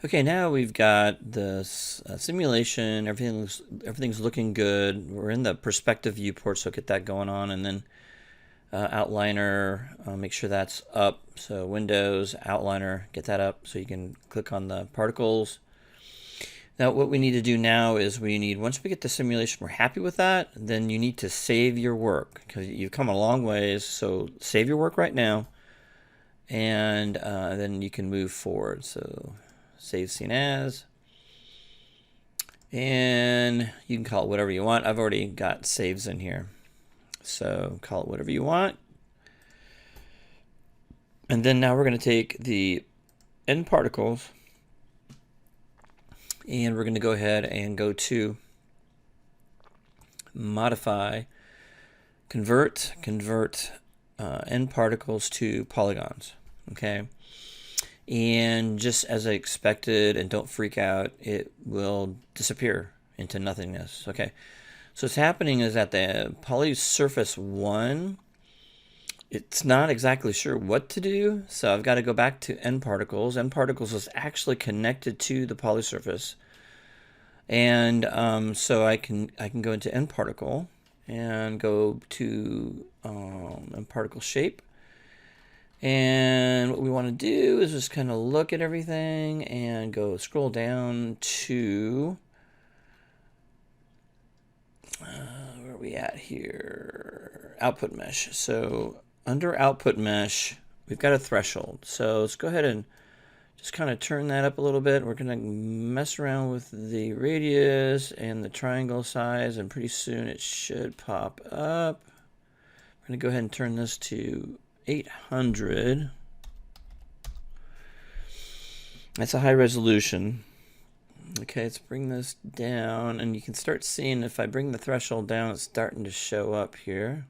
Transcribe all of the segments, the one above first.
Okay, now we've got the simulation. Everything's looking good. We're in the perspective viewport, so get that going on, and then outliner. Make sure that's up. So Windows outliner, get that up so you can click on the particles. Now, what we need to do now is once we get the simulation, we're happy with that. Then you need to save your work because you've come a long ways. So save your work right now, and then you can move forward. So save scene as, and you can call it whatever you want. I've already got saves in here, so call it whatever you want. And then now we're going to take the end particles, and we're going to go ahead and go to modify, convert end particles to polygons. Okay. And just as I expected, and don't freak out, it will disappear into nothingness. Okay, so what's happening is that the poly surface 1, it's not exactly sure what to do, so I've got to go back to end particles. End particles is actually connected to the poly surface, and so I can go into end particle and go to end particle shape. And what we want to do is just kind of look at everything and scroll down to where are we at here? Output mesh. So under output mesh, we've got a threshold. So let's go ahead and just kind of turn that up a little bit. We're going to mess around with the radius and the triangle size, and pretty soon it should pop up. We're going to go ahead and turn this to 800. That's a high resolution. Okay, let's bring this down, and you can start seeing if I bring the threshold down, it's starting to show up here.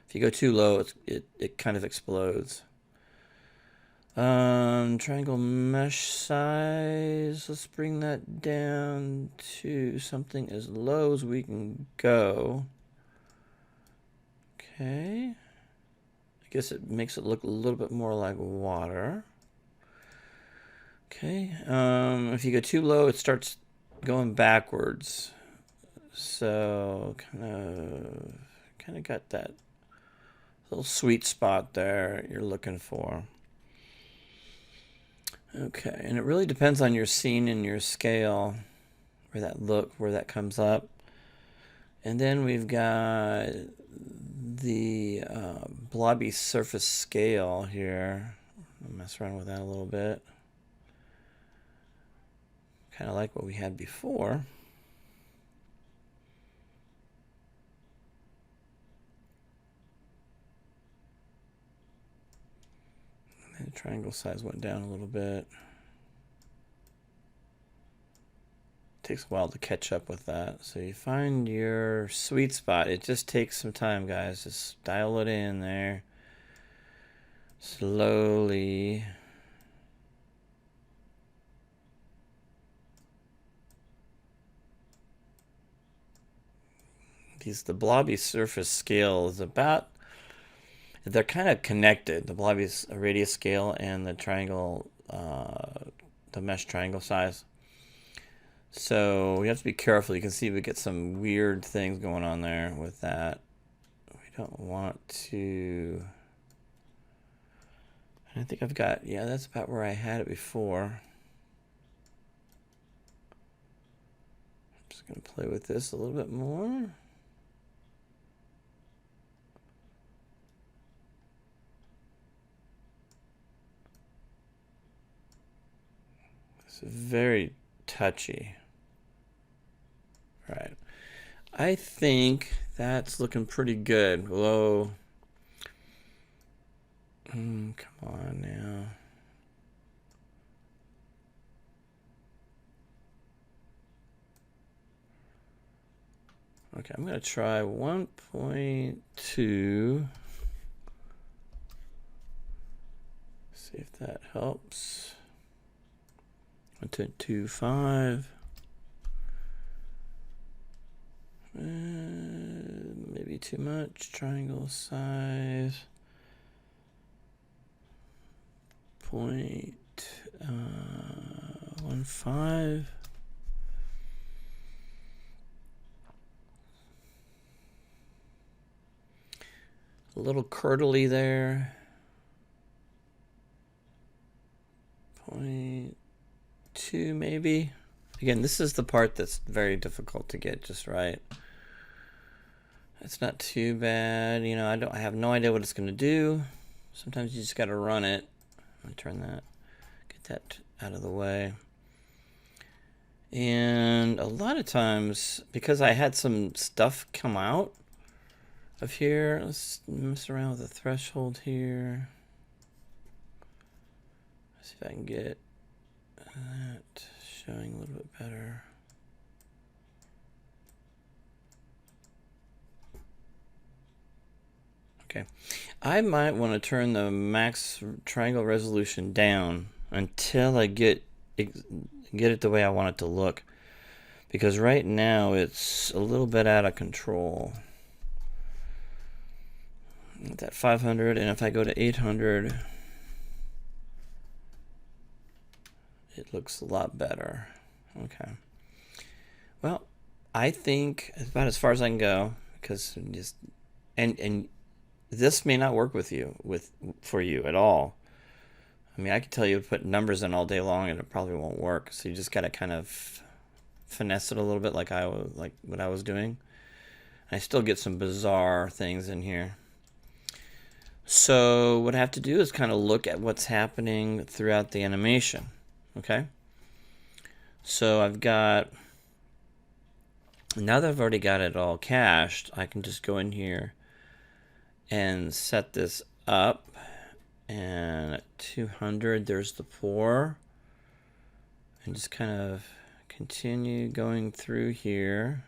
If you go too low, it kind of explodes. Triangle mesh size, let's bring that down to something as low as we can go. Okay. I guess it makes it look a little bit more like water. Okay. If you go too low, it starts going backwards. So kind of got that little sweet spot there you're looking for. Okay, and it really depends on your scene and your scale where that comes up. And then we've got the blobby surface scale here. I'll mess around with that a little bit. Kind of like what we had before. And the triangle size went down a little bit. Takes a while to catch up with that. So you find your sweet spot. It just takes some time, guys. Just dial it in there. Slowly. The blobby surface scale is about, they're kind of connected, the blobby radius scale and the triangle, the mesh triangle size. So we have to be careful. You can see we get some weird things going on there with that. We don't want to. I think I've got, yeah, that's about where I had it before. I'm just going to play with this a little bit more. It's very touchy. Right. I think that's looking pretty good. Low. Come on now. Okay, I'm going to try 1.2. See if that helps. 1.25. Maybe too much. Triangle size. 0.1. 1.5. A little curdly there. 0.2 maybe. Again, this is the part that's very difficult to get just right. It's not too bad. You know, I have no idea what it's going to do. Sometimes you just got to run it. I'm going to turn that, get that out of the way. And a lot of times, because I had some stuff come out of here, let's mess around with the threshold here. Let's see if I can get that showing a little bit better. Okay, I might want to turn the max triangle resolution down until I get it the way I want it to look, because right now it's a little bit out of control. That 500, and if I go to 800, it looks a lot better. Okay. Well, I think it's about as far as I can go, because just and this may not work for you at all. I mean, I could tell you to put numbers in all day long, and it probably won't work. So you just got to kind of finesse it a little bit, like what I was doing. I still get some bizarre things in here. So what I have to do is kind of look at what's happening throughout the animation. Okay. So I've got, now that I've already got it all cached, I can just go in here and set this up. And at 200, there's the pour. And just kind of continue going through here.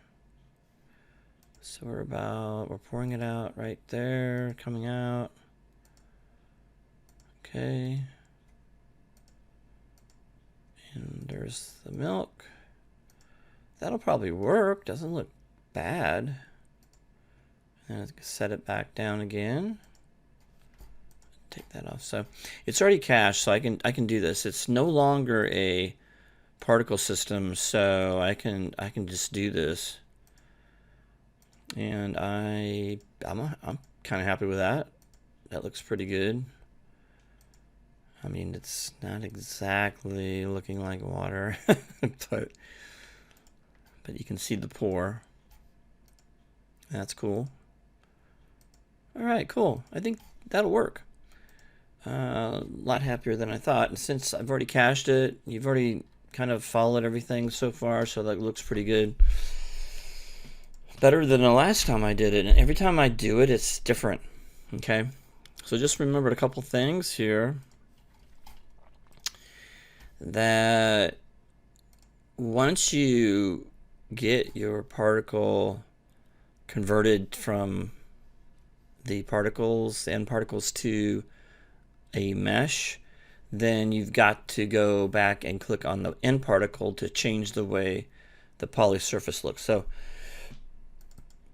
So we're pouring it out right there, coming out. Okay. And there's the milk. That'll probably work. Doesn't look bad. And I'll set it back down again. Take that off. So it's already cached, so I can do this. It's no longer a particle system, so I can just do this. And I'm kind of happy with that. That looks pretty good. I mean, it's not exactly looking like water, but you can see the pour. That's cool. All right, cool. I think that'll work. A lot happier than I thought. And since I've already cached it, you've already kind of followed everything so far, so that looks pretty good. Better than the last time I did it. And every time I do it, it's different. Okay? So just remembered a couple things here. That once you get your particle converted from the end particles to a mesh, then you've got to go back and click on the end particle to change the way the poly surface looks. So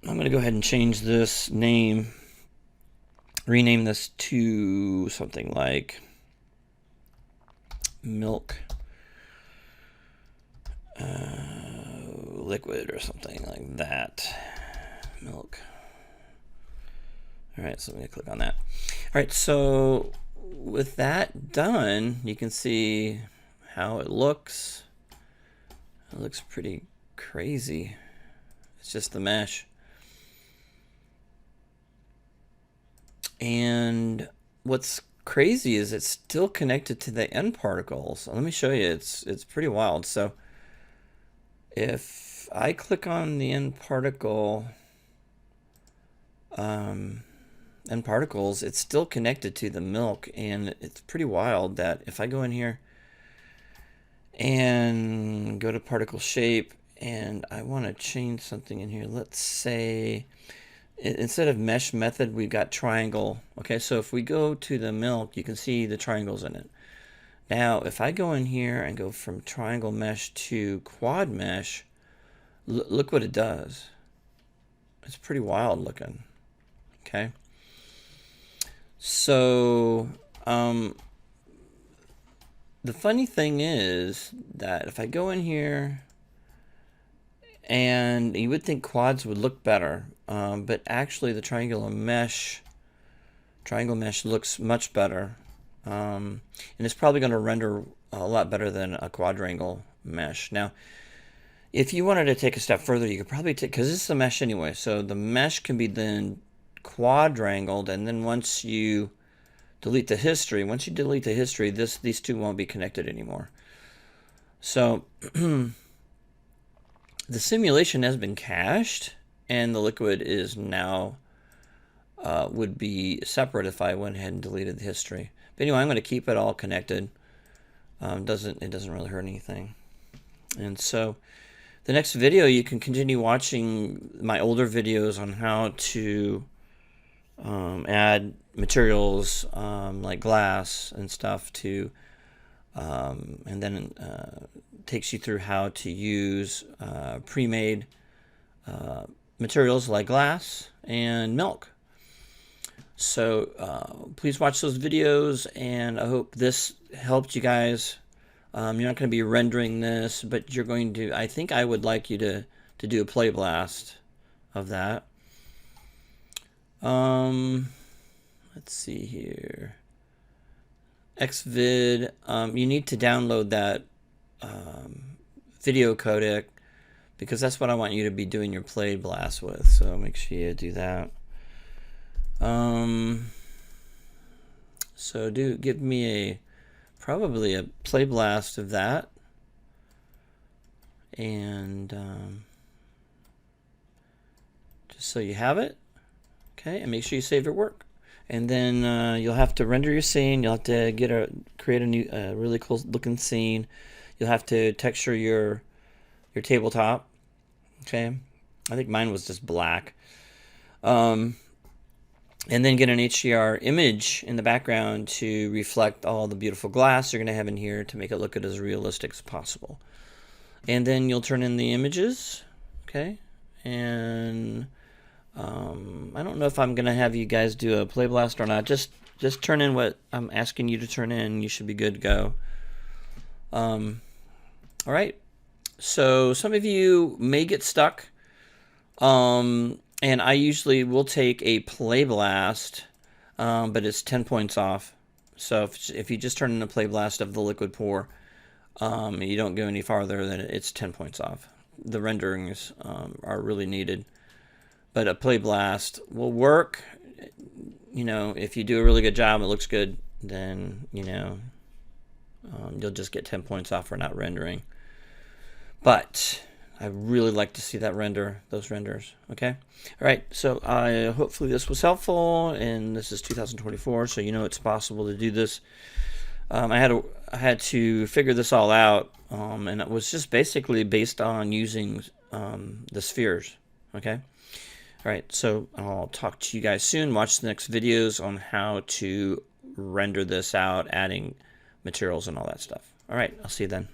I'm going to go ahead and change this name, rename this to something like milk liquid or something like that. Milk. All right, so I'm going to click on that. All right, so with that done, you can see how it looks. It looks pretty crazy. It's just the mesh. And what's crazy is it's still connected to the end particles. So let me show you. It's pretty wild. So if I click on the end particle, end particles, it's still connected to the milk, and it's pretty wild that if I go in here and go to particle shape and I want to change something in here, let's say instead of mesh method, we've got triangle. Okay, so if we go to the milk, you can see the triangles in it. Now, if I go in here and go from triangle mesh to quad mesh, look what it does. It's pretty wild looking. Okay. So, the funny thing is that if I go in here, and you would think quads would look better, but actually the triangle mesh looks much better, and it's probably going to render a lot better than a quadrangle mesh. Now, if you wanted to take a step further, you could probably take, because this is a mesh anyway, so the mesh can be then quadrangled, and then once you delete the history, these two won't be connected anymore. So the simulation has been cached, and the liquid is now would be separate if I went ahead and deleted the history. But anyway, I'm going to keep it all connected. It doesn't really hurt anything. And so the next video, you can continue watching my older videos on how to add materials like glass and stuff to, and then takes you through how to use pre-made materials like glass and milk. So please watch those videos, and I hope this helped you guys. You're not going to be rendering this, but you're going to, I think I would like you to do a play blast of that. Let's see here. Xvid, you need to download that video codec, because that's what I want you to be doing your play blast with. So make sure you do that. So give me probably a play blast of that, and just so you have it. Okay, and make sure you save your work. And then you'll have to render your scene. You'll have to create a new really cool looking scene. You'll have to texture your tabletop. Okay, I think mine was just black. And then get an HDR image in the background to reflect all the beautiful glass you're going to have in here to make it look as realistic as possible. And then you'll turn in the images. Okay, and I don't know if I'm going to have you guys do a play blast or not. Just turn in what I'm asking you to turn in. You should be good to go. All right. So some of you may get stuck. And I usually will take a play blast, but it's 10 points off. So if you just turn in a play blast of the liquid pour, you don't go any farther, then it's 10 points off. The renderings are really needed. But a play blast will work. You know, if you do a really good job, it looks good, then, you know, you'll just get 10 points off for not rendering. But I really like to see that those renders. Okay. All right. So hopefully this was helpful, and this is 2024, so you know it's possible to do this. I had to figure this all out, and it was just basically based on using the spheres. Okay. All right. So I'll talk to you guys soon. Watch the next videos on how to render this out, adding materials and all that stuff. All right. I'll see you then.